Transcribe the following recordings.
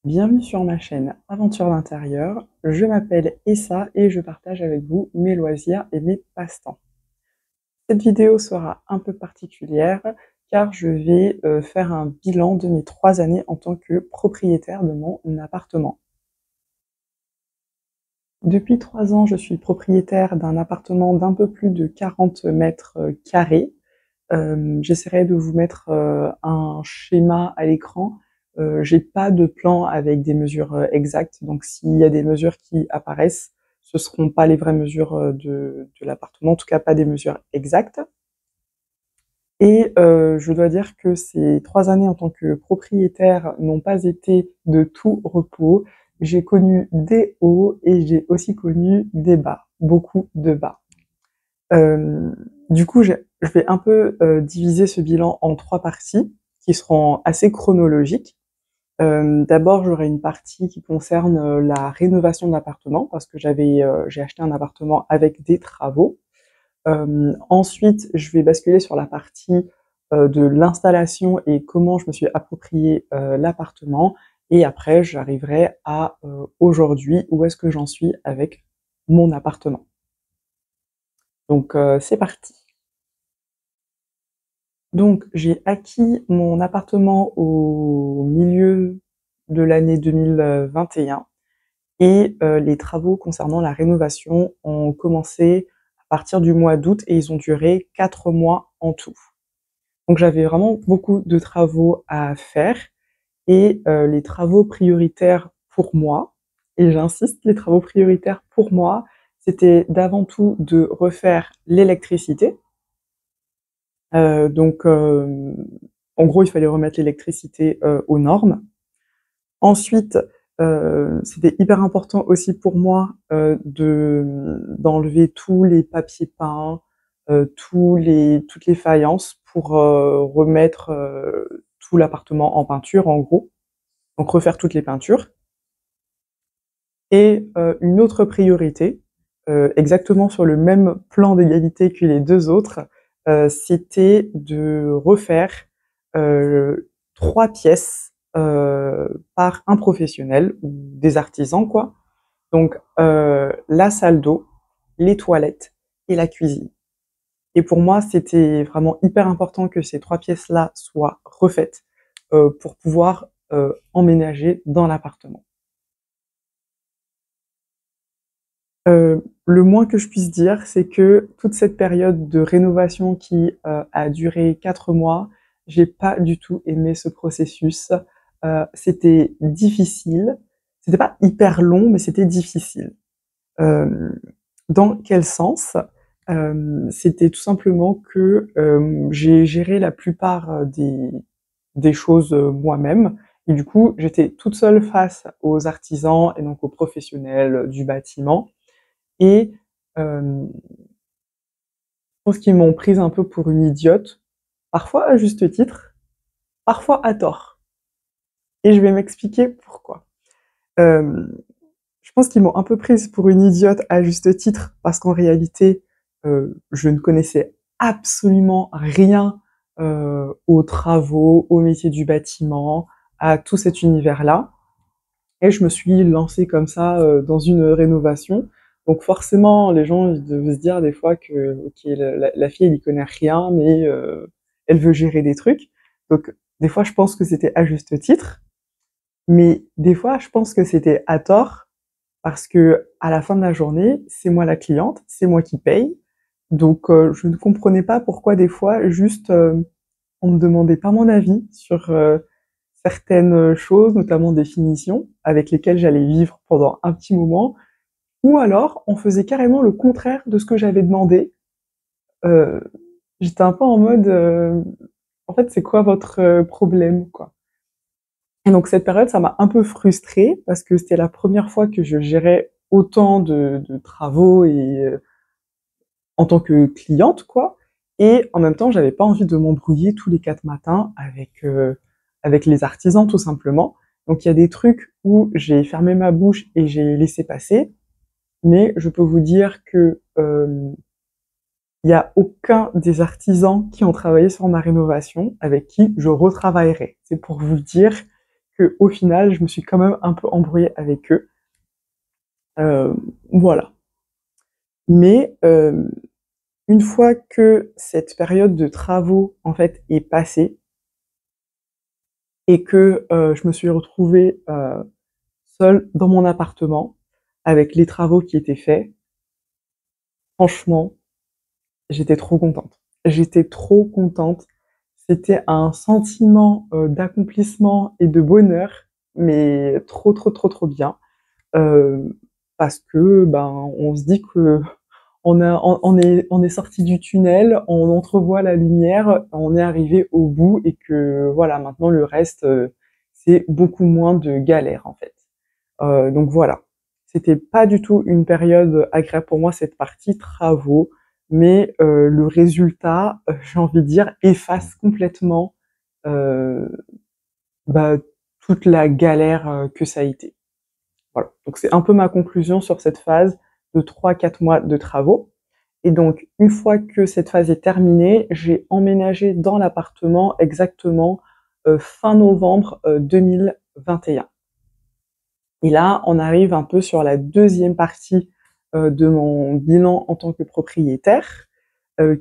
Bienvenue sur ma chaîne Aventure d'intérieur. Je m'appelle Essa et je partage avec vous mes loisirs et mes passe-temps. Cette vidéo sera un peu particulière car je vais faire un bilan de mes 3 années en tant que propriétaire de mon appartement. Depuis 3 ans, je suis propriétaire d'un appartement d'un peu plus de 40 mètres carrés. J'essaierai de vous mettre un schéma à l'écran. J'ai pas de plan avec des mesures exactes, donc s'il y a des mesures qui apparaissent, ce seront pas les vraies mesures de l'appartement, en tout cas pas des mesures exactes. Et je dois dire que ces 3 années en tant que propriétaire n'ont pas été de tout repos. J'ai connu des hauts et j'ai aussi connu des bas, beaucoup de bas. Du coup, je vais un peu diviser ce bilan en 3 parties qui seront assez chronologiques. D'abord, j'aurai une partie qui concerne la rénovation de l'appartement parce que j'ai acheté un appartement avec des travaux. Ensuite, je vais basculer sur la partie de l'installation et comment je me suis approprié l'appartement. Et après, j'arriverai à aujourd'hui, où est-ce que j'en suis avec mon appartement. Donc, c'est parti. Donc, j'ai acquis mon appartement au milieu de l'année 2021 et les travaux concernant la rénovation ont commencé à partir du mois d'août et ils ont duré 4 mois en tout. Donc j'avais vraiment beaucoup de travaux à faire et les travaux prioritaires pour moi, et j'insiste, les travaux prioritaires pour moi, c'était d'avant tout de refaire l'électricité. Donc en gros, il fallait remettre l'électricité aux normes. Ensuite, c'était hyper important aussi pour moi d'enlever tous les papiers peints, toutes les faïences pour remettre tout l'appartement en peinture, en gros. Donc refaire toutes les peintures. Et une autre priorité, exactement sur le même plan d'égalité que les deux autres, c'était de refaire 3 pièces par un professionnel ou des artisans, quoi. Donc la salle d'eau, les toilettes et la cuisine. Et pour moi, c'était vraiment hyper important que ces 3 pièces-là soient refaites pour pouvoir emménager dans l'appartement. Le moins que je puisse dire, c'est que toute cette période de rénovation qui a duré 4 mois, j'ai pas du tout aimé ce processus. C'était difficile. C'était pas hyper long, mais c'était difficile. Dans quel sens? C'était tout simplement que j'ai géré la plupart des choses moi-même. Et du coup, j'étais toute seule face aux artisans et donc aux professionnels du bâtiment. Et je pense qu'ils m'ont prise un peu pour une idiote, parfois à juste titre, parfois à tort. Et je vais m'expliquer pourquoi. Je pense qu'ils m'ont un peu prise pour une idiote à juste titre, parce qu'en réalité, je ne connaissais absolument rien aux travaux, au métier du bâtiment, à tout cet univers-là. Et je me suis lancée comme ça dans une rénovation. Donc forcément, les gens ils devaient se dire des fois que ok, la fille elle y connaît rien, mais elle veut gérer des trucs. Donc des fois, je pense que c'était à juste titre, mais des fois, je pense que c'était à tort parce que à la fin de la journée, c'est moi la cliente, c'est moi qui paye. Donc je ne comprenais pas pourquoi des fois juste on me demandait pas mon avis sur certaines choses, notamment des finitions, avec lesquelles j'allais vivre pendant un petit moment, ou alors on faisait carrément le contraire de ce que j'avais demandé. Euh, J'étais un peu en mode, en fait, c'est quoi votre problème, quoi. Et donc cette période, ça m'a un peu frustrée parce que c'était la première fois que je gérais autant de travaux et en tant que cliente, quoi. Et en même temps, j'avais pas envie de m'embrouiller tous les 4 matins avec les artisans, tout simplement. Donc il y a des trucs où j'ai fermé ma bouche et j'ai laissé passer, mais je peux vous dire que il y a aucun des artisans qui ont travaillé sur ma rénovation avec qui je retravaillerai. C'est pour vous dire qu'au final, je me suis quand même un peu embrouillée avec eux. Voilà. Mais une fois que cette période de travaux, en fait, est passée et que je me suis retrouvée seule dans mon appartement avec les travaux qui étaient faits, franchement, j'étais trop contente. J'étais trop contente. C'était un sentiment d'accomplissement et de bonheur, mais trop, trop, trop, trop bien. Parce que ben on se dit que on est sorti du tunnel, on entrevoit la lumière, on est arrivé au bout et que voilà, maintenant le reste, c'est beaucoup moins de galère en fait. Donc voilà. C'était pas du tout une période agréable pour moi, cette partie travaux, mais le résultat, j'ai envie de dire, efface complètement euh, bah, toute la galère que ça a été. Voilà. Donc c'est un peu ma conclusion sur cette phase de 3-4 mois de travaux. Et donc, une fois que cette phase est terminée, j'ai emménagé dans l'appartement exactement fin novembre 2021. Et là, on arrive un peu sur la deuxième partie de mon bilan en tant que propriétaire,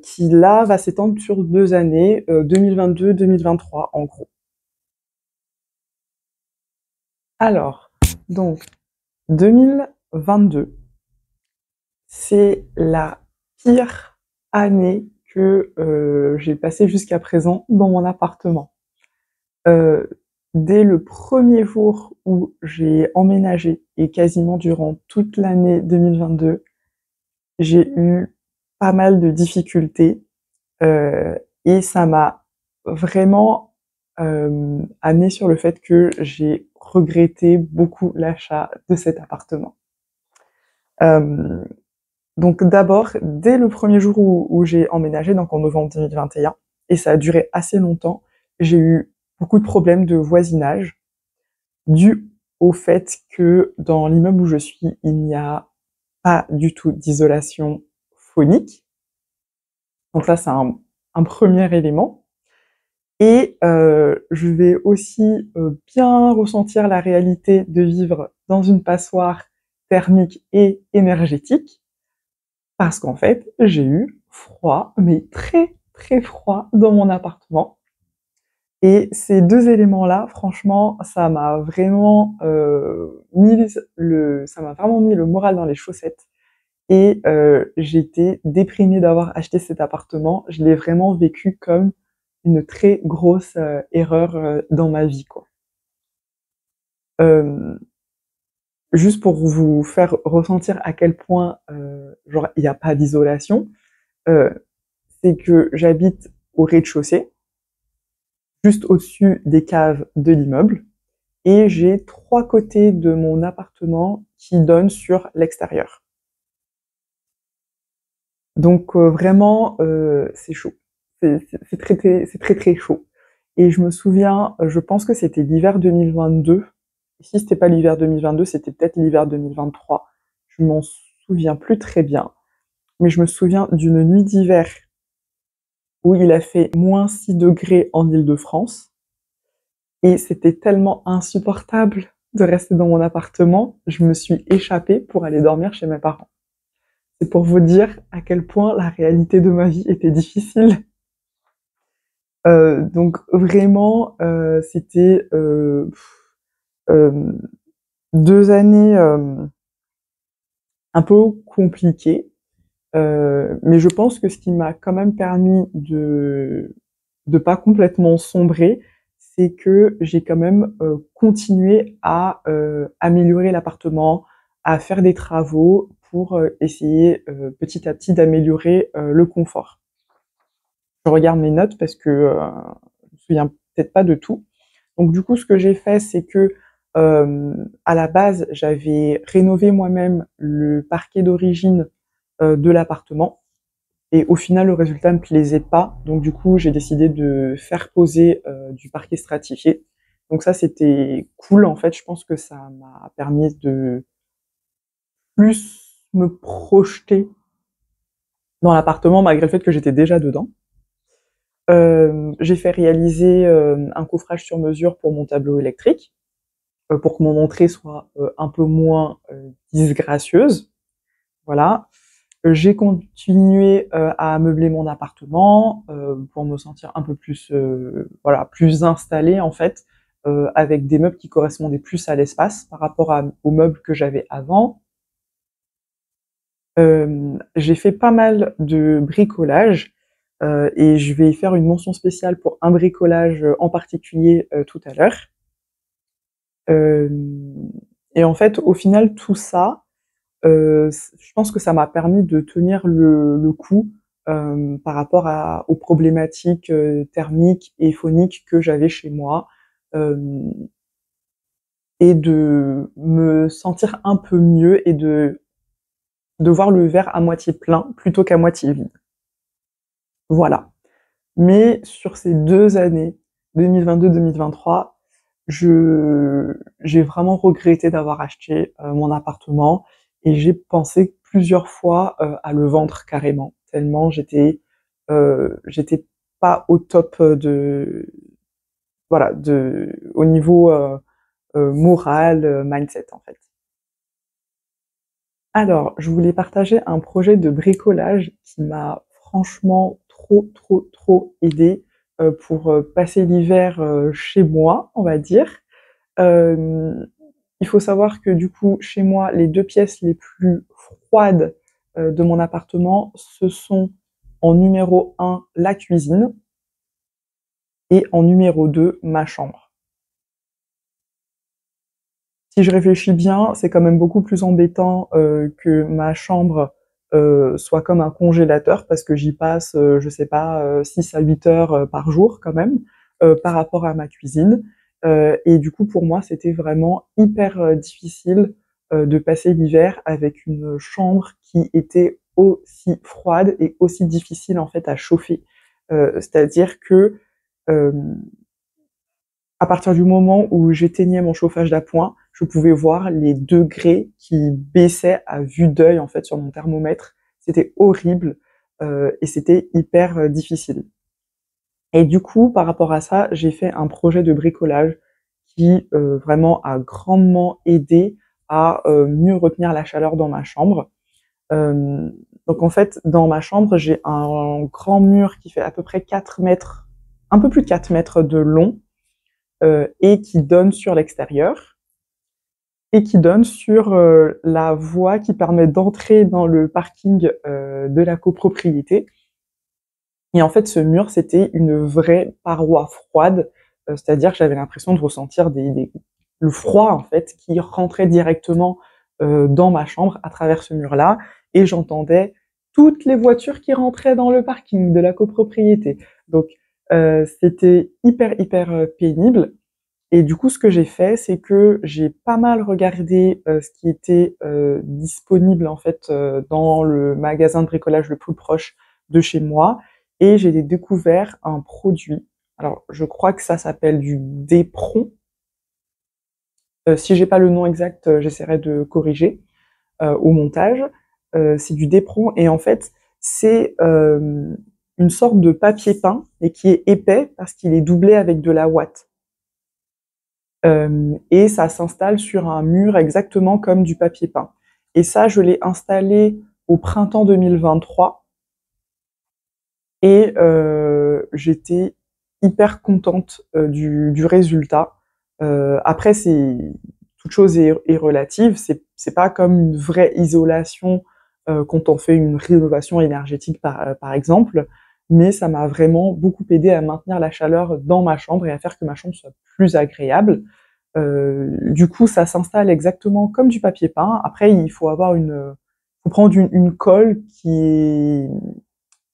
qui là va s'étendre sur 2 années, 2022-2023 en gros. Alors, donc 2022, c'est la pire année que j'ai passée jusqu'à présent dans mon appartement. Dès le premier jour où j'ai emménagé et quasiment durant toute l'année 2022, j'ai eu pas mal de difficultés et ça m'a vraiment amené sur le fait que j'ai regretté beaucoup l'achat de cet appartement. Euh, donc d'abord, dès le premier jour où j'ai emménagé, donc en novembre 2021, et ça a duré assez longtemps, j'ai eu beaucoup de problèmes de voisinage dû au fait que dans l'immeuble où je suis, il n'y a pas du tout d'isolation phonique. Donc ça, c'est un premier élément. Et je vais aussi bien ressentir la réalité de vivre dans une passoire thermique et énergétique, parce qu'en fait, j'ai eu froid, mais très très froid dans mon appartement. Et ces deux éléments-là, franchement, ça m'a vraiment mis le moral dans les chaussettes. Et j'étais déprimée d'avoir acheté cet appartement. Je l'ai vraiment vécu comme une très grosse erreur dans ma vie, quoi. Euh, Juste pour vous faire ressentir à quel point, genre, il n'y a pas d'isolation, euh, c'est que j'habite au rez-de-chaussée, juste au-dessus des caves de l'immeuble, et j'ai 3 côtés de mon appartement qui donnent sur l'extérieur. Donc vraiment, c'est chaud. C'est très très chaud. Et je me souviens, je pense que c'était l'hiver 2022. Et si c'était pas l'hiver 2022, c'était peut-être l'hiver 2023. Je m'en souviens plus très bien. Mais je me souviens d'une nuit d'hiver où il a fait -6 degrés en Île-de-France. Et c'était tellement insupportable de rester dans mon appartement, je me suis échappée pour aller dormir chez mes parents. C'est pour vous dire à quel point la réalité de ma vie était difficile. Donc vraiment, c'était 2 années un peu compliquées, mais je pense que ce qui m'a quand même permis de pas complètement sombrer, c'est que j'ai quand même continué à améliorer l'appartement, à faire des travaux pour essayer petit à petit d'améliorer le confort. Je regarde mes notes parce que je me souviens peut-être pas de tout. Donc du coup, ce que j'ai fait, c'est que à la base, j'avais rénové moi-même le parquet d'origine de l'appartement. Et au final, le résultat me plaisait pas. Donc du coup, j'ai décidé de faire poser du parquet stratifié. Donc ça, c'était cool. En fait, je pense que ça m'a permis de plus me projeter dans l'appartement malgré le fait que j'étais déjà dedans. J'ai fait réaliser un coffrage sur mesure pour mon tableau électrique. pour que mon entrée soit un peu moins disgracieuse. Voilà. J'ai continué à meubler mon appartement pour me sentir un peu plus, voilà, plus installée en fait, avec des meubles qui correspondaient plus à l'espace par rapport aux meubles que j'avais avant. J'ai fait pas mal de bricolage et je vais faire une mention spéciale pour un bricolage en particulier tout à l'heure. Et en fait, au final, tout ça, je pense que ça m'a permis de tenir le coup par rapport aux problématiques thermiques et phoniques que j'avais chez moi, et de me sentir un peu mieux et de voir le verre à moitié plein plutôt qu'à moitié vide. Voilà. Mais sur ces 2 années, 2022-2023, j'ai vraiment regretté d'avoir acheté mon appartement et j'ai pensé plusieurs fois à le vendre carrément, tellement j'étais pas au top de voilà de au niveau moral, mindset en fait. Alors, je voulais partager un projet de bricolage qui m'a franchement trop aidée pour passer l'hiver chez moi, on va dire. Hem, il faut savoir que du coup, chez moi, les 2 pièces les plus froides de mon appartement, ce sont en numéro 1 la cuisine et en numéro 2 ma chambre. Si je réfléchis bien, c'est quand même beaucoup plus embêtant que ma chambre soit comme un congélateur parce que j'y passe, je sais pas, 6 à 8 heures par jour quand même, par rapport à ma cuisine. Et du coup, pour moi, c'était vraiment hyper difficile de passer l'hiver avec une chambre qui était aussi froide et aussi difficile en fait à chauffer. C'est-à-dire que hem à partir du moment où j'éteignais mon chauffage d'appoint, je pouvais voir les degrés qui baissaient à vue d'œil, en fait, sur mon thermomètre. C'était horrible, et c'était hyper, difficile. Et du coup, par rapport à ça, j'ai fait un projet de bricolage qui, vraiment a grandement aidé à, mieux retenir la chaleur dans ma chambre. Hem, donc en fait, dans ma chambre, j'ai un grand mur qui fait à peu près 4 mètres, un peu plus de 4 mètres de long, et qui donne sur l'extérieur et qui donne sur la voie qui permet d'entrer dans le parking de la copropriété. Et en fait, ce mur, c'était une vraie paroi froide, c'est-à-dire que j'avais l'impression de ressentir le froid en fait qui rentrait directement dans ma chambre à travers ce mur-là, et j'entendais toutes les voitures qui rentraient dans le parking de la copropriété. Donc c'était hyper pénible. Et du coup, ce que j'ai fait, c'est que j'ai pas mal regardé ce qui était disponible en fait dans le magasin de bricolage le plus proche de chez moi, et j'ai découvert un produit. Alors, je crois que ça s'appelle du Depron. Si j'ai pas le nom exact, j'essaierai de corriger au montage. C'est du Depron et en fait, c'est une sorte de papier peint et qui est épais parce qu'il est doublé avec de la ouate. Et ça s'installe sur un mur exactement comme du papier peint. Et ça, je l'ai installé au printemps 2023 et j'étais hyper contente du résultat. Après, toute chose est relative. C'est pas comme une vraie isolation quand on fait une rénovation énergétique par exemple, mais ça m'a vraiment beaucoup aidé à maintenir la chaleur dans ma chambre et à faire que ma chambre soit plus agréable. Du coup, ça s'installe exactement comme du papier peint. Après, il faut faut prendre une colle qui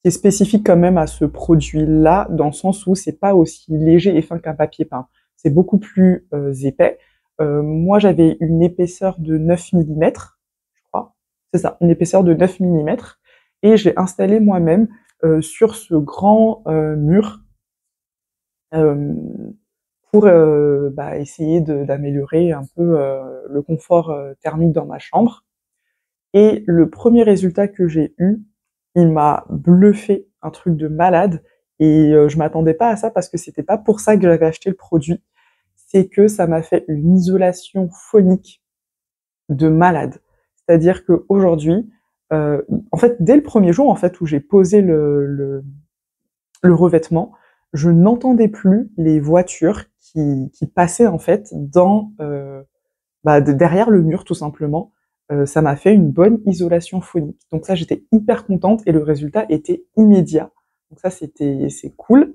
est spécifique quand même à ce produit-là, dans le sens où c'est pas aussi léger et fin qu'un papier peint. C'est beaucoup plus épais. Moi, j'avais une épaisseur de 9 millimètres, je crois. C'est ça, une épaisseur de 9 millimètres. Et j'ai installé moi-même sur ce grand mur euh, pour essayer d'améliorer un peu le confort thermique dans ma chambre. Et le premier résultat que j'ai eu, il m'a bluffé, un truc de malade. Et je m'attendais pas à ça parce que c'était pas pour ça que j'avais acheté le produit. c'est que ça m'a fait une isolation phonique de malade. C'est-à-dire qu'aujourd'hui, en fait, dès le premier jour, en fait, où j'ai posé le revêtement, je n'entendais plus les voitures qui passaient, en fait, derrière le mur, tout simplement. Ça m'a fait une bonne isolation phonique. Donc ça, j'étais hyper contente et le résultat était immédiat. Donc ça, c'est cool.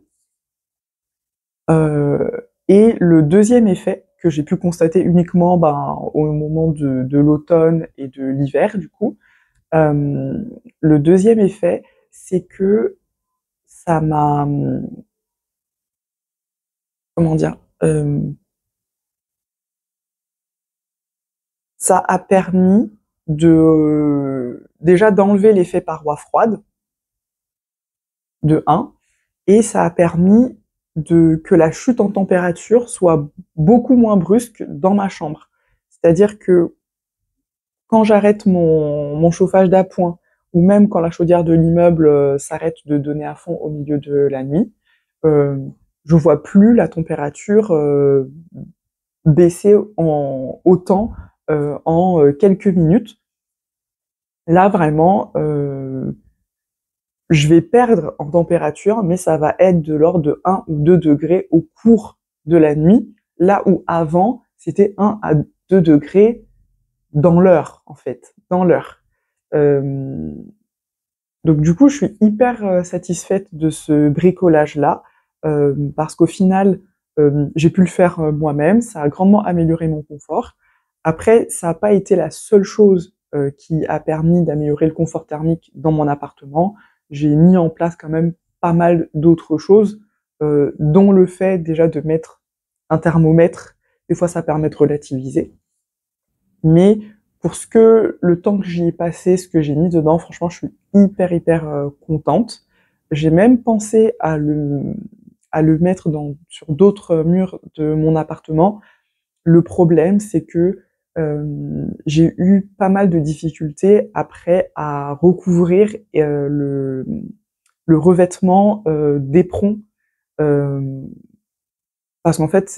Et le deuxième effet que j'ai pu constater uniquement au moment de l'automne et de l'hiver, du coup, le deuxième effet, c'est que ça m'a, comment dire, ça a permis déjà d'enlever l'effet paroi froide, de un, et ça a permis que la chute en température soit beaucoup moins brusque dans ma chambre. C'est-à-dire que quand j'arrête mon chauffage d'appoint, ou même quand la chaudière de l'immeuble s'arrête de donner à fond au milieu de la nuit, euh, je vois plus la température baisser autant en quelques minutes. Là, vraiment, je vais perdre en température, mais ça va être de l'ordre de 1 ou 2 degrés au cours de la nuit, là où avant, c'était 1 à 2 degrés dans l'heure, en fait, dans l'heure. Euh, donc du coup, je suis hyper satisfaite de ce bricolage-là, parce qu'au final, j'ai pu le faire moi-même, ça a grandement amélioré mon confort. Après, ça n'a pas été la seule chose qui a permis d'améliorer le confort thermique dans mon appartement. J'ai mis en place quand même pas mal d'autres choses, dont le fait déjà de mettre un thermomètre. Des fois, ça permet de relativiser. Mais pour le temps que j'y ai passé, ce que j'ai mis dedans, franchement, je suis hyper contente. J'ai même pensé à le mettre sur d'autres murs de mon appartement. Le problème, c'est que j'ai eu pas mal de difficultés après à recouvrir le revêtement d'éperon, euh, parce qu'en fait,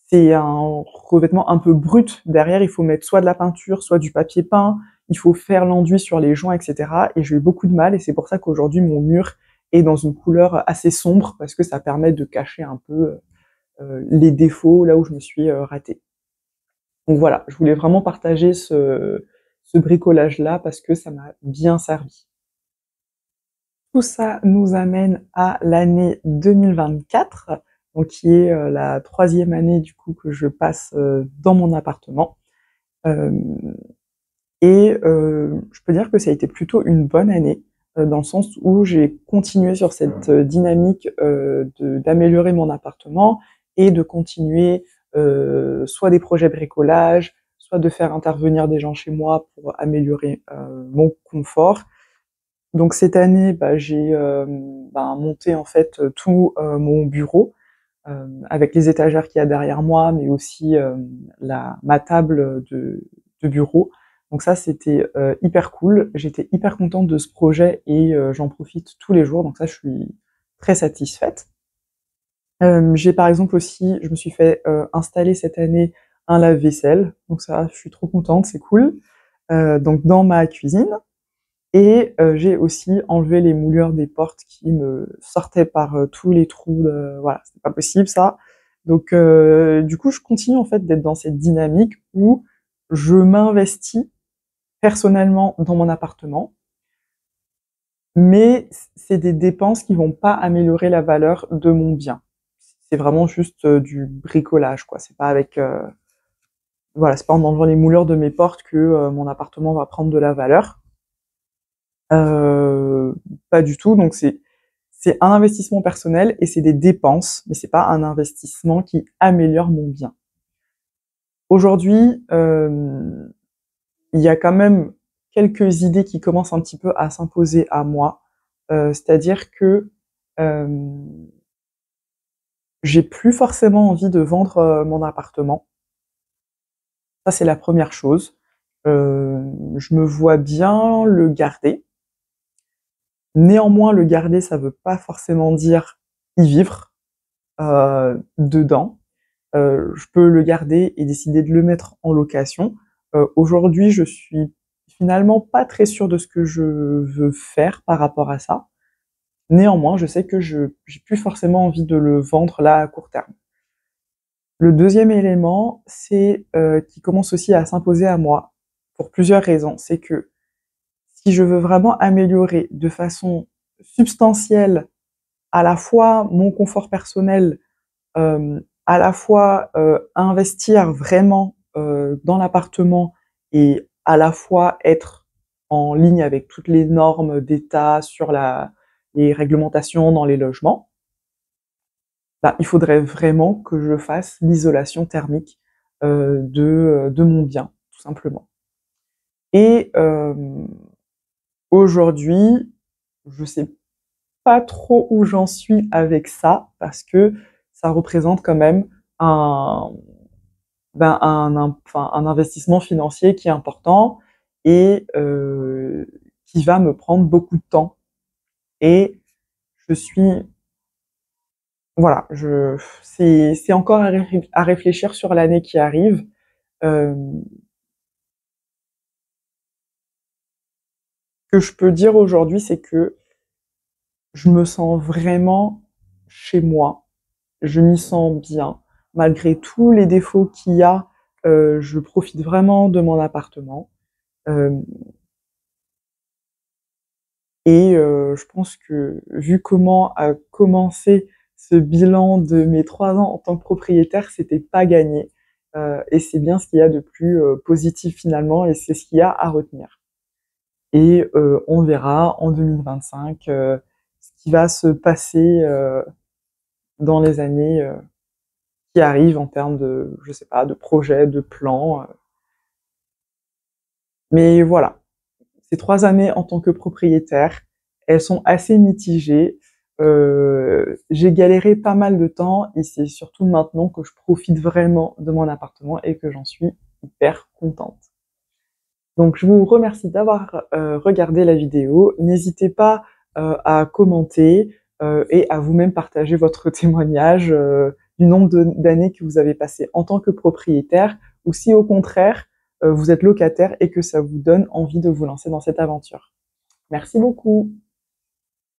c'est un revêtement un peu brut. Derrière, il faut mettre soit de la peinture, soit du papier peint. Il faut faire l'enduit sur les joints, etc. Et j'ai eu beaucoup de mal. Et c'est pour ça qu'aujourd'hui, mon mur est dans une couleur assez sombre, parce que ça permet de cacher un peu les défauts là où je me suis ratée. Donc voilà, je voulais vraiment partager ce bricolage-là parce que ça m'a bien servi. Tout ça nous amène à l'année 2024, donc qui est la troisième année du coup que je passe dans mon appartement. Euh, je peux dire que ça a été plutôt une bonne année, dans le sens où j'ai continué sur cette dynamique d'améliorer mon appartement et de continuer soit des projets bricolage, soit de faire intervenir des gens chez moi pour améliorer mon confort. Donc cette année, j'ai monté en fait tout mon bureau avec les étagères qu'il y a derrière moi, mais aussi ma table de bureau. Donc ça, c'était hyper cool. J'étais hyper contente de ce projet et j'en profite tous les jours. Donc ça, je suis très satisfaite. J'ai par exemple aussi, je me suis fait installer cette année un lave-vaisselle. Donc ça, je suis trop contente, c'est cool. Donc dans ma cuisine. Et j'ai aussi enlevé les moulures des portes qui me sortaient par tous les trous. Voilà, c'est pas possible ça. Donc du coup, je continue en fait d'être dans cette dynamique où je m'investis personnellement dans mon appartement, mais c'est des dépenses qui vont pas améliorer la valeur de mon bien. C'est vraiment juste du bricolage, quoi. C'est pas avec voilà, c'est pas en enlevant les moulures de mes portes que mon appartement va prendre de la valeur. Euh, Pas du tout. Donc c'est un investissement personnel et c'est des dépenses, mais c'est pas un investissement qui améliore mon bien. Aujourd'hui, il y a quand même quelques idées qui commencent un petit peu à s'imposer à moi. C'est-à-dire que euh, j'ai plus forcément envie de vendre mon appartement. Ça, c'est la première chose. Je me vois bien le garder. Néanmoins, le garder, ça veut pas forcément dire y vivre dedans. je peux le garder et décider de le mettre en location. Aujourd'hui, je suis finalement pas très sûre de ce que je veux faire par rapport à ça. Néanmoins, je sais que j'ai plus forcément envie de le vendre là à court terme. Le deuxième élément, c'est qui commence aussi à s'imposer à moi pour plusieurs raisons. C'est que si je veux vraiment améliorer de façon substantielle à la fois mon confort personnel, à la fois investir vraiment dans l'appartement et à la fois être en ligne avec toutes les normes d'État sur les réglementations dans les logements, bah, il faudrait vraiment que je fasse l'isolation thermique de mon bien, tout simplement. Et aujourd'hui, je sais pas trop où j'en suis avec ça, parce que ça représente quand même un, un investissement financier qui est important et qui va me prendre beaucoup de temps. Et je suis, voilà, c'est encore à réfléchir sur l'année qui arrive. Ce que je peux dire aujourd'hui, c'est que je me sens vraiment chez moi. Je m'y sens bien. Malgré tous les défauts qu'il y a, je profite vraiment de mon appartement. Euh, et je pense que vu comment a commencé ce bilan de mes 3 ans en tant que propriétaire, c'était pas gagné. Et c'est bien ce qu'il y a de plus positif finalement, et c'est ce qu'il y a à retenir. Et on verra en 2025 ce qui va se passer dans les années qui arrivent en termes de, je sais pas, de projets, de plans. Mais voilà, ces 3 années en tant que propriétaire, elles sont assez mitigées. J'ai galéré pas mal de temps et c'est surtout maintenant que je profite vraiment de mon appartement et que j'en suis hyper contente. Donc je vous remercie d'avoir regardé la vidéo. N'hésitez pas à commenter et à vous-même partager votre témoignage du nombre d'années que vous avez passé en tant que propriétaire, ou si au contraire vous êtes locataire et que ça vous donne envie de vous lancer dans cette aventure. Merci beaucoup.